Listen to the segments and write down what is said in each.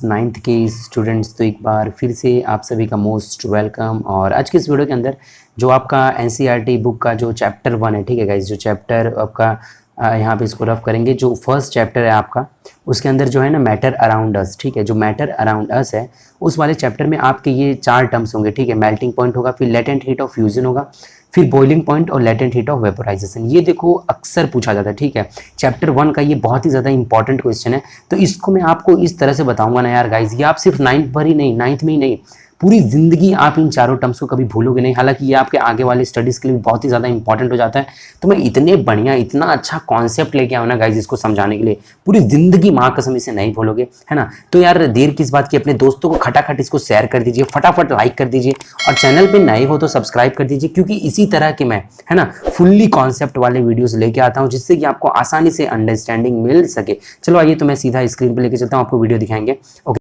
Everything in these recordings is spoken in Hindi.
नाइन्थ के स्टूडेंट्स, तो एक बार फिर से आप सभी का मोस्ट वेलकम। और आज के इस वीडियो के अंदर जो आपका एनसीईआरटी बुक का जो चैप्टर 1 है, ठीक है गाइज, जो चैप्टर आपका यहाँ पे इसको रफ करेंगे। जो फर्स्ट चैप्टर है आपका, उसके अंदर जो है ना मैटर अराउंड अस, ठीक है, जो मैटर अराउंड अस है उस वाले चैप्टर में आपके ये 4 टर्म्स होंगे, ठीक है। मेल्टिंग पॉइंट होगा, फिर लेटेंट हीट ऑफ फ्यूजन होगा, फिर बॉइलिंग पॉइंट और लेटेंट हीट ऑफ वेपोराइजेशन। ये देखो अक्सर पूछा जाता है, ठीक है। चैप्टर 1 का ये बहुत ही ज़्यादा इंपॉर्टेंट क्वेश्चन है, तो इसको मैं आपको इस तरह से बताऊंगा ना यार गाइज, ये आप सिर्फ नाइन्थ में ही नहीं, पूरी ज़िंदगी आप इन चारों टर्म्स को कभी भूलोगे नहीं। हालांकि ये आपके आगे वाले स्टडीज़ के लिए बहुत ही ज़्यादा इंपॉर्टेंट हो जाता है। तो मैं इतने बढ़िया, इतना अच्छा कॉन्सेप्ट लेके आऊँ ना गाइज इसको समझाने के लिए, पूरी ज़िंदगी माँ कसम इसे नहीं भूलोगे, है ना। तो यार देर किस बात की, अपने दोस्तों को खटाखट इसको शेयर कर दीजिए, फटाफट लाइक कर दीजिए, और चैनल पर नए हो तो सब्सक्राइब कर दीजिए, क्योंकि इसी तरह के मैं, है ना, फुल्ली कॉन्सेप्ट वाले वीडियोज़ लेके आता हूँ, जिससे कि आपको आसानी से अंडरस्टैंडिंग मिल सके। चलो आइए, तो मैं सीधा स्क्रीन पर लेके चलता हूँ, आपको वीडियो दिखाएंगे। ओके,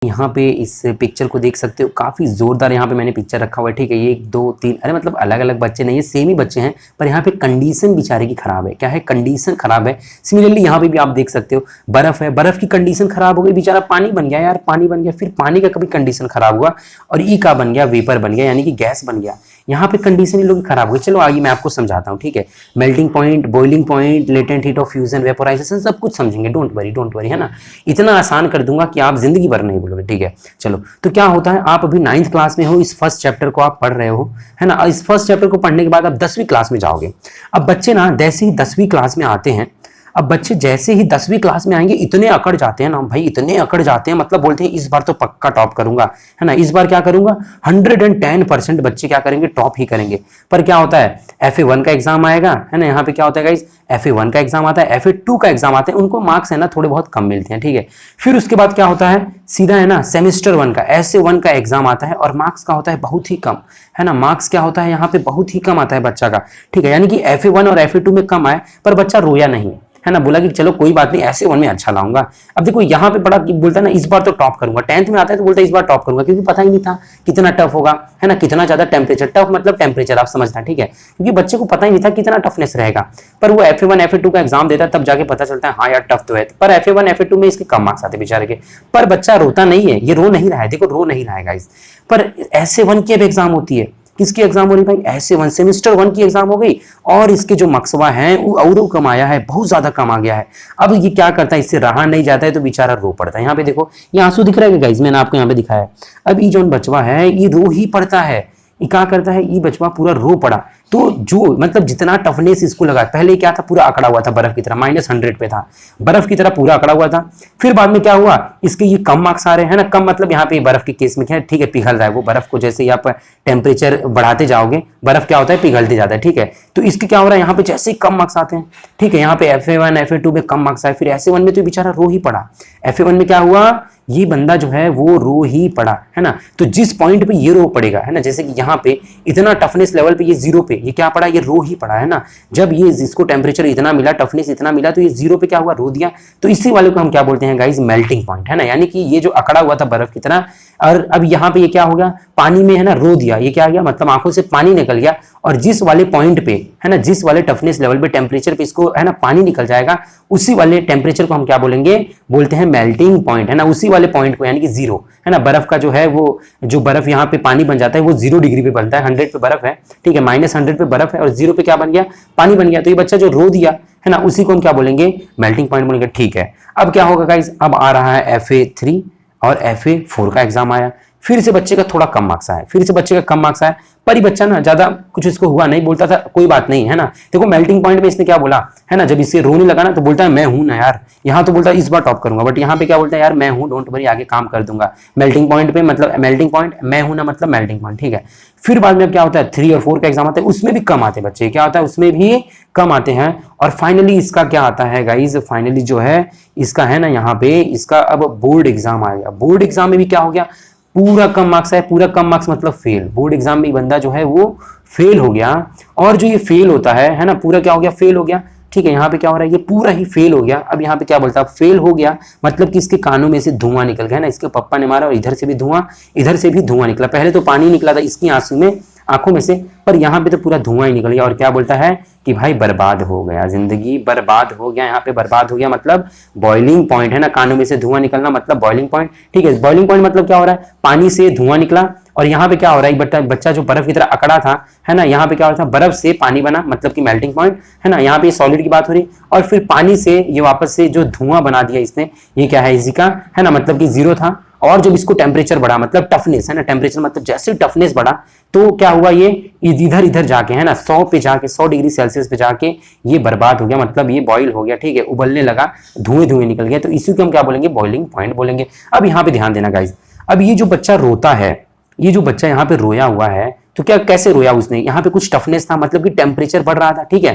यहाँ पे इस पिक्चर को देख सकते हो, काफ़ी ज़ोरदार यहाँ पे मैंने पिक्चर रखा हुआ है, ठीक है। ये 1 2 3, अरे मतलब अलग अलग बच्चे नहीं है, सेम ही बच्चे हैं, पर यहाँ पे कंडीशन बेचारे की खराब है। क्या है? कंडीशन खराब है। सिमिलरली यहाँ पे भी आप देख सकते हो, बर्फ़ है, बर्फ़ की कंडीशन खराब हो गई, बेचारा पानी बन गया यार, पानी बन गया। फिर पानी का कभी कंडीशन खराब हुआ और ई का बन गया, वेपर बन गया, यानी कि गैस बन गया। यहाँ पे कंडीशन इन लोगों की खराब हो गई। चलो आइए मैं आपको समझाता हूँ, ठीक है। Melting point, boiling point, latent heat of fusion, vaporisation, सब कुछ समझेंगे। डोंट वरी, है ना। इतना आसान कर दूंगा कि आप जिंदगी भर नहीं भूलोगे, ठीक है। चलो, तो क्या होता है, आप अभी 9th क्लास में हो, इस फर्स्ट चैप्टर को आप पढ़ रहे हो, है ना। इस फर्स्ट चैप्टर को पढ़ने के बाद आप 10वीं क्लास में जाओगे। अब बच्चे ना जैसे ही 10वीं क्लास में आते हैं, अब बच्चे जैसे ही 10वीं क्लास में आएंगे, इतने अकड़ जाते हैं ना भाई, इतने अकड़ जाते हैं, मतलब बोलते हैं इस बार तो पक्का टॉप करूंगा, है ना, इस बार क्या करूंगा, 110% बच्चे क्या करेंगे, टॉप ही करेंगे। पर क्या होता है, FA1 का एग्जाम आएगा, है ना, यहाँ पे क्या होता है गाइस, FA1 का एग्जाम आता है, FA2 का एग्जाम आता है, उनको मार्क्स है ना थोड़े बहुत कम मिलते हैं, ठीक है। फिर उसके बाद क्या होता है, सीधा है ना सेमेस्टर 1 का, SA1 का एग्जाम आता है, और मार्क्स का होता है बहुत ही कम, है ना। मार्क्स क्या होता है यहाँ पे, बहुत ही कम आता है बच्चा का, ठीक है। यानी कि FA1 और FA2 में कम आए, पर बच्चा रोया नहीं, है ना, बोला कि चलो कोई बात नहीं, ऐसे 1 में अच्छा लाऊंगा। अब देखो यहाँ पे बड़ा बोलता है ना, इस बार तो टॉप करूंगा। 10th में आता है तो बोलता है इस बार टॉप करूंगा, क्योंकि पता ही नहीं था कितना टफ होगा, है ना, कितना ज्यादा टेम्परेचर, टफ मतलब टेम्परेचर आप समझना, ठीक है, क्योंकि बच्चे को पता ही नहीं था कितना टफनेस रहेगा। पर वो FA1 FA2 का एग्जाम देता है, तब जाके पता चलता है हाँ यार टफ तो है। पर FA1 FA2 में इसके कम मार्क्स आते बेचारे के। पर बच्चा रोता नहीं है, ये रो नहीं रहा है, देखो रो नहीं रहा है गाइस। पर SA1 की अब एग्जाम होती है, किसकी एग्जाम हो रही भाई, SA1 सेमेस्टर 1 की एग्जाम हो गई, और इसके जो मकसबा है वो और कम आया है, बहुत ज्यादा कम आ गया है। अब ये क्या करता है, इससे रहा नहीं जाता है, तो बेचारा रो पड़ता है। यहाँ पे देखो, ये आंसू दिख रहा है गाइस, मैंने आपको यहाँ पे दिखाया है। अब ये जो बचवा है, ये रो ही पड़ता है, ये क्या करता है, ये बचवा पूरा रो पड़ा। तो जो मतलब जितना टफनेस इसको लगा, पहले क्या था, पूरा अकड़ा हुआ था बर्फ की तरह, -100 पे था, बर्फ की तरह पूरा अकड़ा हुआ था। फिर बाद में क्या हुआ, इसके ये कम मार्क्स आ रहे हैं ना, कम मतलब यहाँ पे बर्फ के केस में क्या है, ठीक है, पिघल रहा है वो बर्फ को, जैसे ही आप टेम्परेचर बढ़ाते जाओगे बर्फ क्या होता है, पिघलते जाता है, ठीक है। तो इसके क्या हो रहा है, यहाँ पे जैसे ही कम मार्क्स आते हैं, ठीक है, यहाँ पे FA1 FA2 में कम मार्क्स आए, फिर SA1 में तो बेचारा रो ही पड़ा। FA1 में क्या हुआ, ये बंदा जो है वो रो ही पड़ा, है ना। तो जिस पॉइंट पे ये रो पड़ेगा, है ना, जैसे कि यहाँ पे इतना टफनेस लेवल पे ये 0 पे, ये क्या पड़ा, ये रो ही पड़ा, है ना। जब ये इसको टेम्परेचर इतना मिला, टफनेस इतना मिला, तो ये 0 पे क्या हुआ, रो दिया। तो इसी वाले को हम क्या बोलते हैं गाइस, मेल्टिंग पॉइंट, है ना। यानी कि ये जो अकड़ा हुआ था बर्फ की तरह, और अब यहाँ पे ये क्या हो गया, पानी में, है ना, रो दिया। ये क्या आ गया, मतलब आंखों से पानी निकल गया, और जिस वाले पॉइंट पे, है ना, जिस वाले टफनेस लेवल पे, टेम्परेचर पे इसको, है ना, पानी निकल जाएगा, उसी वाले टेम्परेचर को हम क्या बोलेंगे, बोलते हैं मेल्टिंग पॉइंट, है ना। उसी वाले पॉइंट को, यानी कि 0, है ना, बर्फ का जो है वो, जो बर्फ यहाँ पे पानी बन जाता है वो 0 डिग्री पे बनता है, 100 पे बर्फ है, ठीक है, -100 पे बर्फ है, और 0 पे क्या बन गया, पानी बन गया। तो ये बच्चा जो रो दिया, है ना, उसी को हम क्या बोलेंगे, मेल्टिंग पॉइंट बोलेंगे, ठीक है। अब क्या होगा गाइस, अब आ रहा है FA3 और FA4 का एग्जाम आया, फिर से बच्चे का थोड़ा कम मार्क्स आया, फिर से बच्चे का कम मार्क्स आया, पर ही बच्चा ना ज्यादा कुछ इसको हुआ नहीं, बोलता था कोई बात नहीं, है ना। देखो मेल्टिंग पॉइंट में इसने क्या बोला, है ना, जब इससे रोने लगा ना, तो बोलता है मैं हूं ना यार, यहाँ तो बोलता है इस बार टॉप करूंगा, बट यहाँ पे क्या बोलता है, यार मैं हूं, डोंट वरी, आगे काम कर दूंगा। मेल्टिंग पॉइंट पे मतलब मेल्टिंग पॉइंट, मैं हूं ना मतलब मेल्टिंग पॉइंट, ठीक है। फिर बाद में क्या होता है, 3 और 4 का एग्जाम आता है, उसमें भी कम आते बच्चे, क्या होता है, उसमें भी कम आते हैं। और फाइनली इसका क्या आता है गाइज, फाइनली जो है इसका, है ना, यहाँ पे इसका अब बोर्ड एग्जाम आ गया। बोर्ड एग्जाम में भी क्या हो गया, पूरा कम मार्क्स है, पूरा कम मार्क्स मतलब फेल। बोर्ड एग्जाम में बंदा जो है वो फेल हो गया, और जो ये फेल होता है ना, पूरा क्या हो गया, फेल हो गया, ठीक है। यहाँ पे क्या हो रहा है, ये पूरा ही फेल हो गया। अब यहाँ पे क्या बोलता है, फेल हो गया मतलब कि इसके कानों में से धुआं निकल गया ना, इसके पप्पा ने मारा और इधर से भी धुआं, इधर से भी धुआं निकला। पहले तो पानी निकला था इसकी आंसू में, आंखों में से, पर यहाँ पे तो पूरा धुआं ही निकल गया और क्या बोलता है कि भाई बर्बाद हो गया, जिंदगी बर्बाद हो गया। यहाँ पे बर्बाद हो गया मतलब बॉइलिंग पॉइंट है ना, कानों में से धुआं निकलना मतलब बॉइलिंग पॉइंट। ठीक है, बॉइलिंग पॉइंट मतलब क्या हो रहा है, पानी से धुआं निकला और यहाँ पे क्या हो रहा है, बच्चा जो बर्फ की तरह अकड़ा था है ना, यहाँ पे क्या हो रहा था, बर्फ से पानी बना मतलब कि मेल्टिंग पॉइंट है ना। यहाँ पे सॉलिड की बात हो रही और फिर पानी से ये वापस से जो धुआं बना दिया इसने, ये क्या है इसी का है ना, मतलब कि जीरो था। और जब इसको टेम्परेचर बढ़ा मतलब टफनेस है ना, टेम्परेचर मतलब जैसे टफनेस बढ़ा तो क्या हुआ, ये इधर इधर जाके है ना 100 पे जाके 100 डिग्री सेल्सियस पे जाके ये बर्बाद हो गया, मतलब ये बॉईल हो गया। ठीक है, उबलने लगा, धुएं धुएं निकल गया, तो इसी को हम क्या बोलेंगे, बॉइलिंग पॉइंट बोलेंगे। अब यहाँ पे ध्यान देना गाइज, अब ये जो बच्चा रोता है, ये जो बच्चा यहाँ पे रोया हुआ है, तो क्या कैसे रोया उसने, यहाँ पे कुछ टफनेस था मतलब कि टेम्परेचर बढ़ रहा था। ठीक है,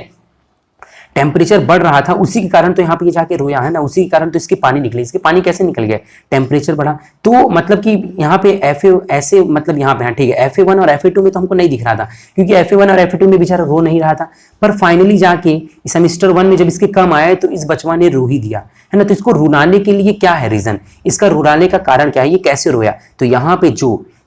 टेम्परेचर बढ़ रहा था, उसी के कारण तो यहाँ पे ये जाके रोया है ना, उसी के कारण तो इसके पानी निकले। इसके पानी कैसे निकल गए, टेम्परेचर बढ़ा। तो मतलब कि यहाँ पे ऐसे मतलब यहाँ पे ठीक है, FA1 और FA2 में तो हमको नहीं दिख रहा था, क्योंकि FA1 और FA2 में बेचारा रो नहीं रहा था। पर फाइनली जाके सेमेस्टर 1 में जब इसके कम आए तो इस बचवा ने रो ही दिया है ना। तो इसको रुलाने के लिए क्या है रीजन, इसका रुलाने का कारण क्या है, ये कैसे रोया। तो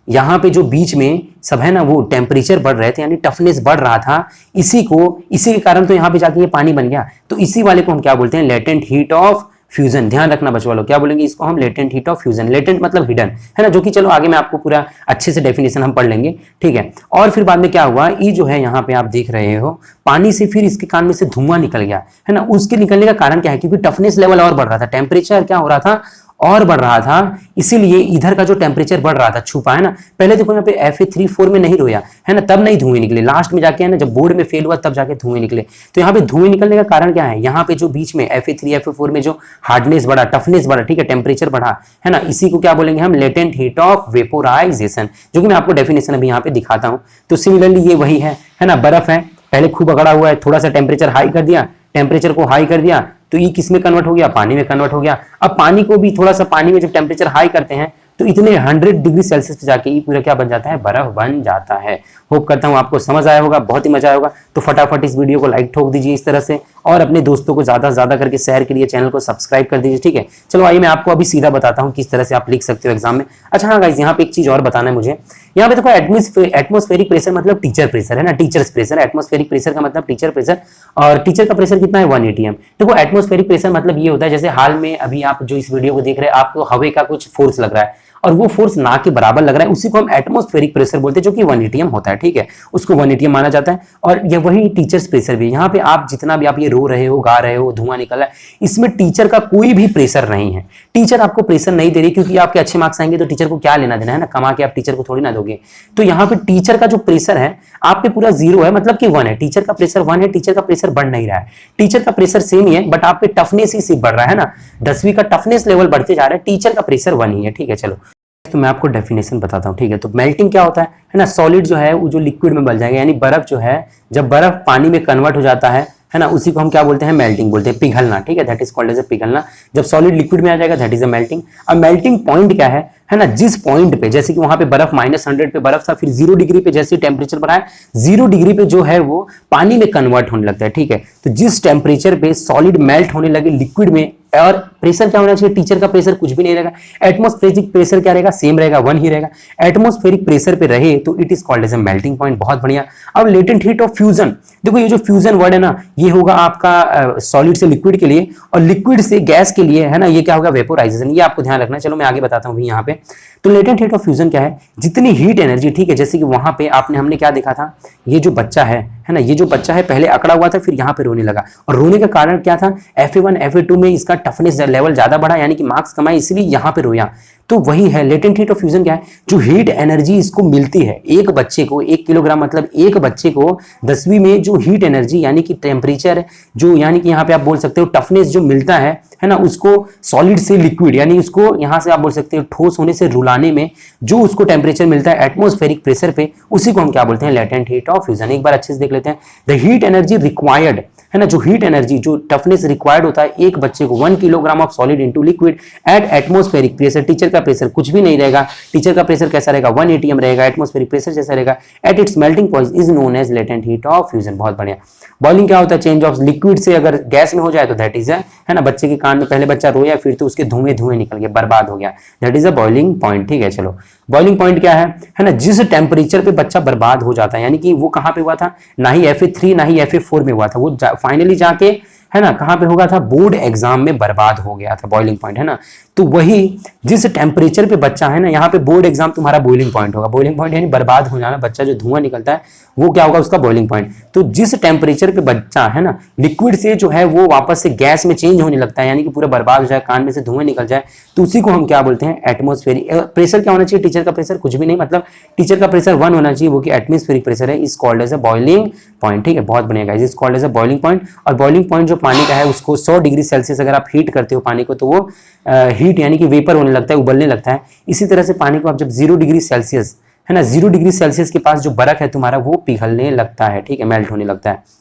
यहाँ पे जो बीच में सब है ना, वो टेम्परेचर बढ़ रहे थे यानी टफनेस बढ़ रहा था, इसी के कारण तो यहाँ पे जाके ये पानी बन गया। तो इसी वाले को हम क्या बोलते हैं, लेटेंट हीट ऑफ फ्यूजन। ध्यान रखना बच्चों वालों, क्या बोलेंगे इसको हम, latent heat of fusion. Latent मतलब हिडन है ना, जो कि चलो आगे मैं आपको पूरा अच्छे से डेफिनेशन हम पढ़ लेंगे। ठीक है, और फिर बाद में क्या हुआ, ये जो है यहाँ पे आप देख रहे हो पानी से फिर इसके कान में से धुआं निकल गया है ना। उसके निकलने का कारण क्या है, क्योंकि टफनेस लेवल और बढ़ रहा था, टेम्परेचर क्या हो रहा था और बढ़ रहा था, इसीलिए इधर का जो टेम्परेचर बढ़ रहा था छुपा है ना। पहले देखो यहाँ पे FA3-4 में नहीं रोया है ना, तब नहीं धुएं निकले, लास्ट में जाके है ना जब बोर्ड में फेल हुआ तब जाके धुएं निकले। तो यहाँ पे धुएं निकलने का कारण क्या है, यहाँ पे जो बीच में FA3 FA4 में जो हार्डनेस बढ़ा, टफनेस बढ़ा, ठीक है, टेम्परेचर बढ़ा है ना, इसी को क्या बोलेंगे हम, लेटेंट हीट ऑफ वेपोराइजेशन, जो कि मैं आपको डेफिनेशन अभी यहाँ पे दिखाता हूँ। तो सिमिलरली ये वही है ना, बर्फ है, पहले खूब अगड़ा हुआ है, थोड़ा सा टेम्परेचर हाई कर दिया, टेम्परेचर को हाई कर दिया तो ये किस में कन्वर्ट हो गया, पानी में कन्वर्ट हो गया। अब पानी को भी थोड़ा सा, पानी में जब टेम्परेचर हाई करते हैं तो इतने 100 डिग्री सेल्सियस पे जाके ये पूरा क्या बन जाता है, बर्फ बन जाता है। होप करता हूँ आपको समझ आया होगा, बहुत ही मजा आया होगा। तो फटाफट इस वीडियो को लाइक ठोक दीजिए इस तरह से, और अपने दोस्तों को ज्यादा से ज्यादा करके शेयर करिए, चैनल को सब्सक्राइब कर दीजिए। ठीक है, चलो आइए मैं आपको अभी सीधा बताता हूँ किस तरह से आप लिख सकते हो एग्जाम में। अच्छा हाँ गाइस, यहाँ पे एक चीज और बताना है मुझे, यहाँ पे देखो एटमॉस्फेरिक प्रेशर मतलब टीचर प्रेशर है ना, टीचर्स प्रेशर। एटमॉस्फेरिक प्रेशर का मतलब टीचर प्रेशर, और टीचर का प्रेशर कितना है, 1 ATM। देखो एटमॉस्फेरिक प्रेशर मतलब ये होता है, जैसे हाल में अभी आप जो इस वीडियो को देख रहे हैं, आपको हवा का कुछ फोर्स लग रहा है और वो फोर्स ना के बराबर लग रहा है, उसी को हम एटमॉस्फेरिक प्रेशर बोलते हैं, जो कि 1 ATM होता है। ठीक है, उसको 1 ATM माना जाता है। और ये वही टीचर्स प्रेशर भी, यहाँ पे आप जितना भी आप ये रो रहे हो, गा रहे हो, धुआं निकल रहा है, इसमें टीचर का कोई भी प्रेशर नहीं है। टीचर आपको प्रेशर नहीं दे रही, क्योंकि आपके अच्छे मार्क्स आएंगे तो टीचर को क्या लेना देना है ना, कमा के आप टीचर को थोड़ी ना दोगे। तो यहाँ पे टीचर का जो प्रेशर है आप पे पूरा 0 है, मतलब कि 1 है। टीचर का प्रेशर 1 है, टीचर का प्रेशर बढ़ नहीं रहा है, टीचर का प्रेशर सेम ही है, बट आप पे टफनेस ही सिर्फ बढ़ रहा है ना, 10वीं का टफनेस लेवल बढ़ते जा रहा है, टीचर का प्रेशर 1 ही है। ठीक है, चलो तो मैं आपको डेफिनेशन बताता हूँ। ठीक है, तो मेल्टिंग क्या होता है ना, सॉलिड जो है वो जो लिक्विड में बदल जाएगा, यानी बर्फ जो है, जब बर्फ पानी में कन्वर्ट हो जाता है ना, उसी को हम क्या बोलते हैं, मेल्टिंग बोलते हैं, पिघलना। ठीक है, that is called as a पिघलना। जब सॉलिड लिक्विड में आ जाएगा दैट इज अ मेल्टिंग। अब मेल्टिंग पॉइंट क्या है ना, जिस पॉइंट पे, जैसे कि वहां पे बर्फ -100 पे बर्फ था, फिर 0 डिग्री पे जैसे टेम्परेचर बढ़ाया, 0 डिग्री पे जो है वो पानी में कन्वर्ट होने लगता है। ठीक है, तो जिस टेम्परेचर पे सॉलिड मेल्ट होने लगे लिक्विड में, और प्रेशर क्या होना चाहिए, टीचर का प्रेशर कुछ भी नहीं रहेगा, एटमॉस्फेरिक प्रेशर क्या रहेगा, सेम रहेगा, 1 ही रहेगा। एटमॉस्फेरिक प्रेशर पे रहे तो it is called as a melting point. बहुत बढ़िया। अब लेटेंट हीट ऑफ फ्यूजन, देखो ये जो फ्यूजन वर्ड है ना, ये होगा आपका सॉलिड से लिक्विड के लिए और लिक्विड से गैस के लिए है ना, ये क्या होगा, वेपोराइजेशन। ये आपको ध्यान रखना है। चलो मैं आगे बताता हूँ यहाँ पे। तो लेटेंट हीट ऑफ फ्यूजन क्या है, जितनी हीट एनर्जी, ठीक है, जैसे कि वहां पे हमने क्या देखा था, ये जो बच्चा है ना, ये जो बच्चा है पहले अकड़ा हुआ था, फिर यहाँ पे रोने लगा, और रोने का कारण क्या था, FA1 FA2 में इसका टफनेस लेवल ज्यादा बढ़ा, यानी कि मार्क्स कमाए, इसलिए यहाँ पे रोया। तो वही है लेटेंट हीट ऑफ फ्यूजन। क्या है, जो हीट एनर्जी इसको मिलती है, एक बच्चे को 1 किलोग्राम, मतलब एक बच्चे को 10वीं में जो हीट एनर्जी यानी कि टेम्परेचर, जो यानी कि यहाँ पे आप बोल सकते हो टफनेस जो मिलता है ना, उसको सॉलिड से लिक्विड, यानी उसको यहाँ से आप बोल सकते हो ठोस होने से रुलाने में जो उसको टेम्परेचर मिलता है एटमॉस्फेरिक प्रेशर पे, उसी को हम क्या बोलते हैं, लेटेंट हीट ऑफ फ्यूजन। एक बार अच्छे से देख लेते हैं। द हीट एनर्जी रिक्वायर्ड है ना, जो हीट एनर्जी, जो टफनेस रिक्वायर्ड होता है एक बच्चे को 1 kilogram of solid into liquid at atmospheric pressure, teacher का प्रेशर कुछ भी नहीं रहेगा, टीचर का प्रेशर कैसा रहेगा 1 atm रहेगा, एटमॉस्फेरिक प्रेशर जैसा रहेगा, at its melting point is known as latent heat of fusion. बहुत बढ़िया। बॉइलिंग क्या होता है, चेंज ऑफ लिक्विड से अगर गैस में हो जाए तो दैट इज है ना, बच्चे के कान में पहले बच्चा रोया, फिर तो उसके धुएं धुएं निकल गए, बर्बाद हो गया, that is a boiling point. ठीक है, चलो बॉइलिंग पॉइंट क्या है ना, जिस टेम्परेचर पे बच्चा बर्बाद हो जाता है, यानी कि वो कहां पे हुआ था, ना ही FA3 ना ही FA4 में हुआ था, वो फाइनली जाके है ना कहां पे होगा था, बोर्ड एग्जाम में बर्बाद हो गया था, बॉइलिंग पॉइंट है ना। तो वही जिस टेम्परेचर पे बच्चा है ना, यहाँ पे बोर्ड एग्जाम तुम्हारा बॉइलिंग पॉइंट होगा, बॉइलिंग पॉइंट यानी बर्बाद हो जाना, बच्चा जो धुआं निकलता है वो क्या होगा, उसका बॉइलिंग पॉइंट। तो जिस टेम्परेचर पे बच्चा है ना लिक्विड से जो है वो वापस से गैस में चेंज होने लगता है, यानी कि पूरा बर्बाद हो जाए, कान में से धुआं निकल जाए, तो उसी को हम क्या बोलते हैं, एटमॉस्फेरिक प्रेशर। क्या होना चाहिए, टीचर का प्रेशर कुछ भी नहीं, मतलब टीचर का प्रेशर 1 होना चाहिए, वो कि एटमॉस्फेरिक प्रेशर है, is called as a boiling point. ठीक है, बहुत बढ़िया guys, is called as a boiling point. और बॉइलिंग पॉइंट जो पानी का है उसको 100 डिग्री सेल्सियस अगर आप हीट करते हो पानी को, तो वो हीट यानी कि वेपर होने लगता है, उबलने लगता है। इसी तरह से पानी को आप जब 0 डिग्री सेल्सियस है ना, 0 डिग्री सेल्सियस के पास जो बर्फ है तुम्हारा वो पिघलने लगता है, ठीक है, मेल्ट होने लगता है।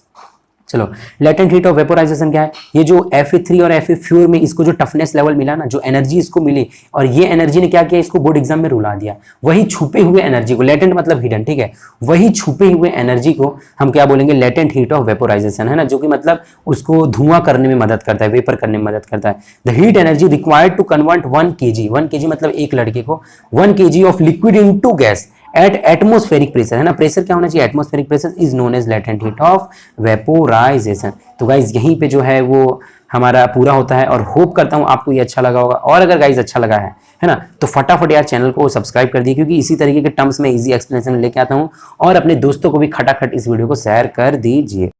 चलो, लेटेंट हीट ऑफ वेपोराइजेशन क्या है, ये जो Fa3 और FA4 में इसको जो टफनेस लेवल मिला ना, जो एनर्जी इसको मिली, और ये एनर्जी ने क्या किया, इसको बोर्ड एग्जाम में रुला दिया। वही छुपे हुए एनर्जी को, लेटेंट मतलब हिडन, ठीक है, वही छुपे हुए एनर्जी को हम क्या बोलेंगे, लेटेंट हीट ऑफ वेपोराइजेशन, है ना, जो कि मतलब उसको धुआं करने में मदद करता है, वेपर करने में मदद करता है। The heat energy required to convert 1 kg मतलब एक लड़के को 1 kg of liquid into gas at atmospheric pressure, है ना, प्रेशर क्या होना चाहिए, atmospheric pressure is known as latent heat of vaporisation. तो गाइज यहीं पे जो है वो हमारा पूरा होता है, और होप करता हूं आपको ये अच्छा लगा होगा। और अगर गाइज अच्छा लगा है ना, तो फटाफट यार चैनल को सब्सक्राइब कर दिए, क्योंकि इसी तरीके के टर्म्स में इजी एक्सप्लेनेशन लेके आता हूं, और अपने दोस्तों को भी खटाखट इस वीडियो को शेयर कर दीजिए।